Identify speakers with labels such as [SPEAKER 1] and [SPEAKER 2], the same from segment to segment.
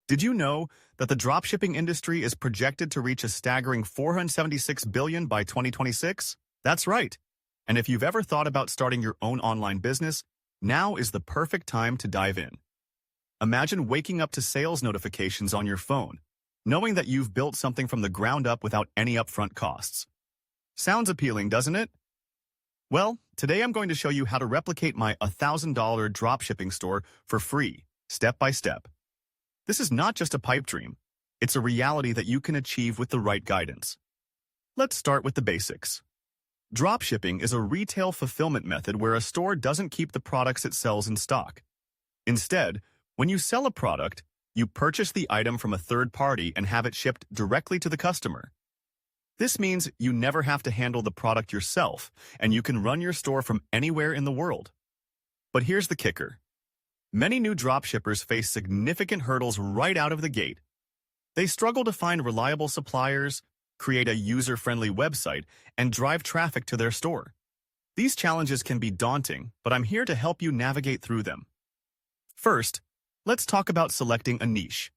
[SPEAKER 1] Did you know that the dropshipping industry is projected to reach a staggering $476 billion by 2026? That's right. And if you've ever thought about starting your own online business, now is the perfect time to dive in. Imagine waking up to sales notifications on your phone, knowing that you've built something from the ground up without any upfront costs. Sounds appealing, doesn't it? Well, today I'm going to show you how to replicate my $1,000 dropshipping store for free, step by step. This is not just a pipe dream. It's a reality that you can achieve with the right guidance. Let's start with the basics. Dropshipping is a retail fulfillment method where a store doesn't keep the products it sells in stock. Instead, when you sell a product, you purchase the item from a third party and have it shipped directly to the customer. This means you never have to handle the product yourself, and you can run your store from anywhere in the world. But here's the kicker. Many new dropshippers face significant hurdles right out of the gate. They struggle to find reliable suppliers, create a user-friendly website, and drive traffic to their store. These challenges can be daunting, but I'm here to help you navigate through them. First, let's talk about selecting a niche.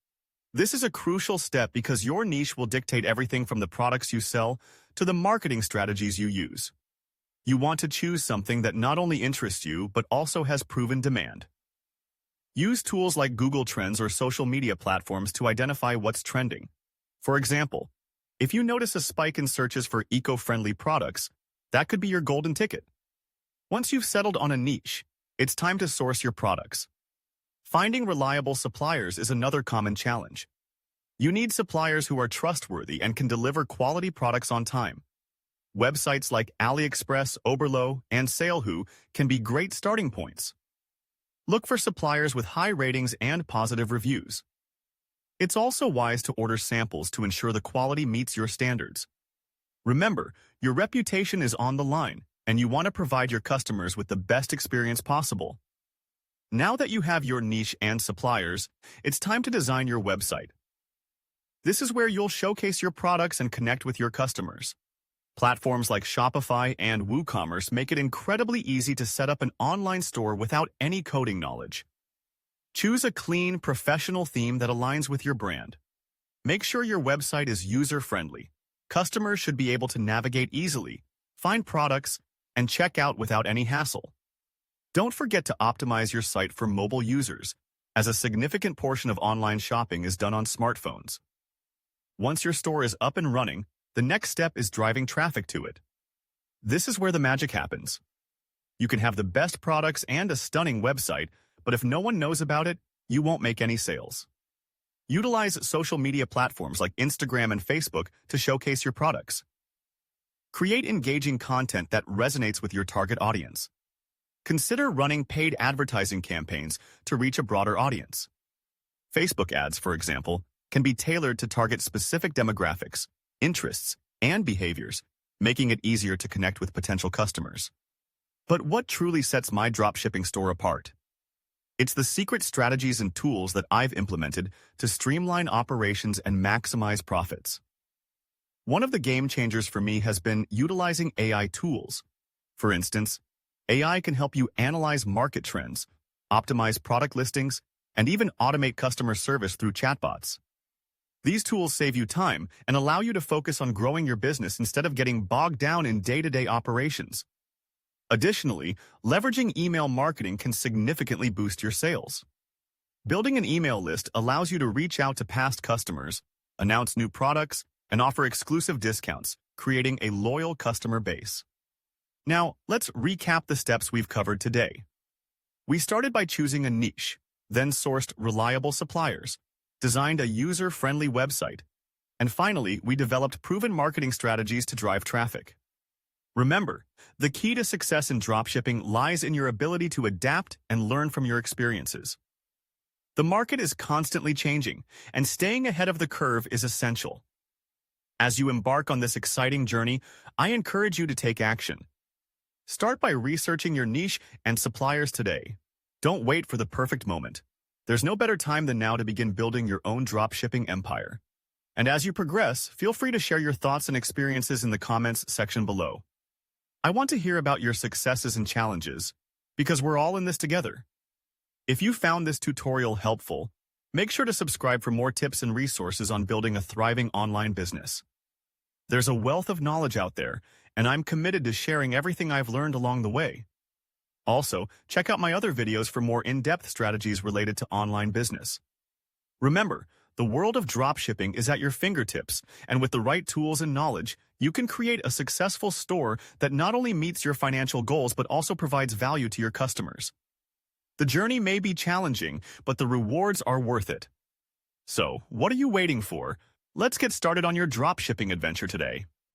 [SPEAKER 1] This is a crucial step because your niche will dictate everything from the products you sell to the marketing strategies you use. You want to choose something that not only interests you, but also has proven demand. Use tools like Google Trends or social media platforms to identify what's trending. For example, if you notice a spike in searches for eco-friendly products, that could be your golden ticket. Once you've settled on a niche, it's time to source your products. Finding reliable suppliers is another common challenge. You need suppliers who are trustworthy and can deliver quality products on time. Websites like AliExpress, Oberlo, and Salehoo can be great starting points. Look for suppliers with high ratings and positive reviews. It's also wise to order samples to ensure the quality meets your standards. Remember, your reputation is on the line, and you want to provide your customers with the best experience possible. Now that you have your niche and suppliers, it's time to design your website. This is where you'll showcase your products and connect with your customers. Platforms like Shopify and WooCommerce make it incredibly easy to set up an online store without any coding knowledge. Choose a clean, professional theme that aligns with your brand. Make sure your website is user-friendly. Customers should be able to navigate easily, find products, and check out without any hassle. Don't forget to optimize your site for mobile users, as a significant portion of online shopping is done on smartphones. Once your store is up and running, the next step is driving traffic to it. This is where the magic happens. You can have the best products and a stunning website, but if no one knows about it, you won't make any sales. Utilize social media platforms like Instagram and Facebook to showcase your products. Create engaging content that resonates with your target audience. Consider running paid advertising campaigns to reach a broader audience. Facebook ads, for example, can be tailored to target specific demographics, interests, and behaviors, making it easier to connect with potential customers. But what truly sets my dropshipping store apart? It's the secret strategies and tools that I've implemented to streamline operations and maximize profits. One of the game changers for me has been utilizing AI tools. For instance, AI can help you analyze market trends, optimize product listings, and even automate customer service through chatbots. These tools save you time and allow you to focus on growing your business instead of getting bogged down in day-to-day operations. Additionally, leveraging email marketing can significantly boost your sales. Building an email list allows you to reach out to past customers, announce new products, and offer exclusive discounts, creating a loyal customer base. Now, let's recap the steps we've covered today. We started by choosing a niche, then sourced reliable suppliers, designed a user-friendly website, and finally, we developed proven marketing strategies to drive traffic. Remember, the key to success in dropshipping lies in your ability to adapt and learn from your experiences. The market is constantly changing, and staying ahead of the curve is essential. As you embark on this exciting journey, I encourage you to take action. Start by researching your niche and suppliers today. Don't wait for the perfect moment. There's no better time than now to begin building your own dropshipping empire. And as you progress, feel free to share your thoughts and experiences in the comments section below. I want to hear about your successes and challenges, because we're all in this together. If you found this tutorial helpful, Make sure to subscribe for more tips and resources on building a thriving online business. There's a wealth of knowledge out there, and I'm committed to sharing everything I've learned along the way. Also, check out my other videos for more in-depth strategies related to online business. Remember, the world of dropshipping is at your fingertips, and with the right tools and knowledge, you can create a successful store that not only meets your financial goals but also provides value to your customers. The journey may be challenging, but the rewards are worth it. So, what are you waiting for? Let's get started on your dropshipping adventure today.